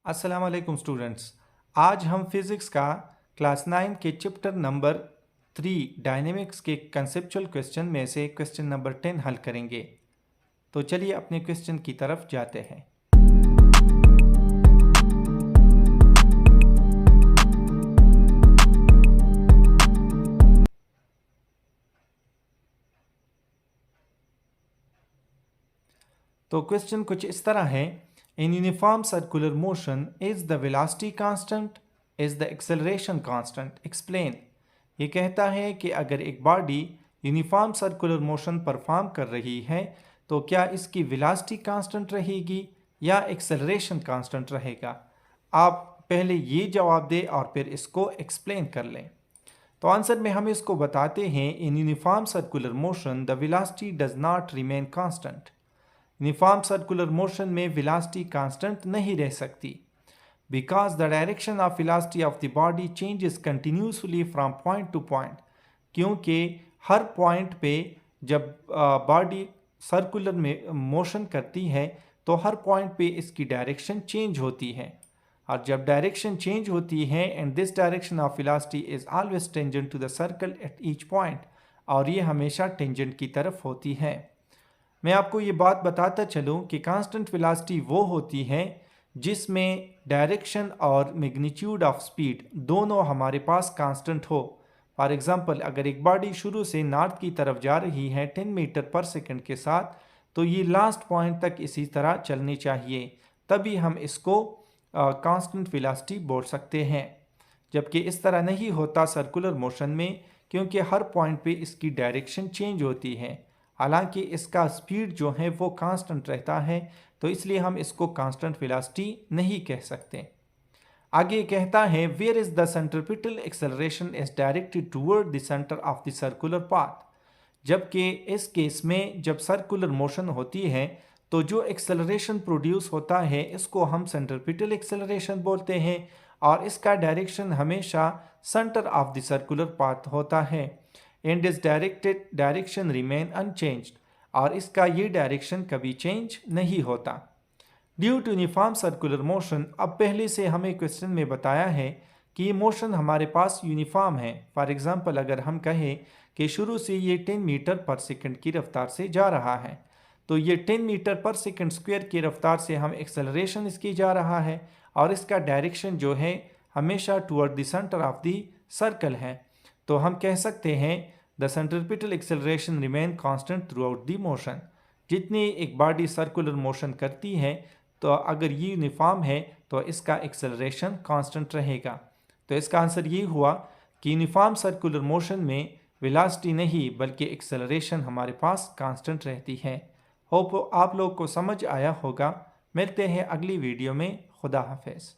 अस्सलाम वालेकुम स्टूडेंट्स। आज हम फिज़िक्स का क्लास 9 के चैप्टर नंबर 3 डायनेमिक्स के कंसेप्चुअल क्वेश्चन में से क्वेश्चन नंबर 10 हल करेंगे। तो चलिए अपने क्वेश्चन की तरफ जाते हैं। तो क्वेश्चन कुछ इस तरह है। In uniform circular motion is the velocity constant, is the acceleration constant, explain. ये कहता है कि अगर एक body uniform circular motion perform कर रही है तो क्या इसकी वेलोसिटी कांस्टेंट रहेगी या एक्सेलरेशन कांस्टेंट रहेगा। आप पहले ये जवाब दें और फिर इसको एक्सप्लेन कर लें। तो आंसर में हम इसको बताते हैं, in uniform circular motion the velocity does not remain constant. Uniform circular motion में वेलोसिटी कांस्टेंट नहीं रह सकती, because the direction of velocity of the body changes continuously from point two point. क्योंकि हर पॉइंट पे जब बॉडी सर्कुलर में motion करती है तो हर पॉइंट पे इसकी डायरेक्शन चेंज होती है, और जब डायरेक्शन चेंज होती है and this direction of velocity is always tangent to the circle at each point, और ये हमेशा टेंजेंट की तरफ होती है। मैं आपको ये बात बताता चलूँ कि कांस्टेंट वेलोसिटी वो होती है जिसमें डायरेक्शन और मैग्नीट्यूड ऑफ स्पीड दोनों हमारे पास कांस्टेंट हो। फॉर एग्जांपल, अगर एक बॉडी शुरू से नॉर्थ की तरफ जा रही है 10 मीटर पर सेकंड के साथ, तो ये लास्ट पॉइंट तक इसी तरह चलनी चाहिए, तभी हम इसको कांस्टेंट वेलोसिटी बोल सकते हैं। जबकि इस तरह नहीं होता सर्कुलर मोशन में, क्योंकि हर पॉइंट पे इसकी डायरेक्शन चेंज होती है। हालांकि इसका स्पीड जो है वो कांस्टेंट रहता है, तो इसलिए हम इसको कांस्टेंट वेलोसिटी नहीं कह सकते। आगे कहता है, where is the centripetal acceleration is directed toward the centre of the circular path. जबकि इस केस में जब सर्कुलर मोशन होती है तो जो एक्सेलरेशन प्रोड्यूस होता है इसको हम सेंट्रीपिटल एक्सेलरेशन बोलते हैं, और इसका डायरेक्शन हमेशा centre of the circular path होता है। And is direction remain unchanged, और इसका ये डायरेक्शन कभी चेंज नहीं होता due to uniform circular motion. अब पहले से हमें क्वेश्चन में बताया है कि ये मोशन हमारे पास यूनिफॉर्म है। फॉर एग्जांपल, अगर हम कहें कि शुरू से ये 10 मीटर पर सेकंड की रफ्तार से जा रहा है, तो ये 10 मीटर पर सेकंड स्क्वायर की रफ्तार से हम एक्सेलरेशन इसकी जा रहा है, और इसका डायरेक्शन जो है हमेशा toward the centre of the circle है। तो हम कह सकते हैं the centripetal acceleration remain constant through out the motion. जितनी एक बॉडी सर्कुलर मोशन करती है तो अगर ये यूनिफॉर्म है तो इसका एक्सेलरेशन कांस्टेंट रहेगा। तो इसका आंसर ये हुआ कि यूनिफॉर्म सर्कुलर मोशन में वेलोसिटी नहीं बल्कि एक्सेलरेशन हमारे पास कांस्टेंट रहती है। होप आप लोग को समझ आया होगा। मिलते हैं अगली वीडियो में। खुदा हाफिज़।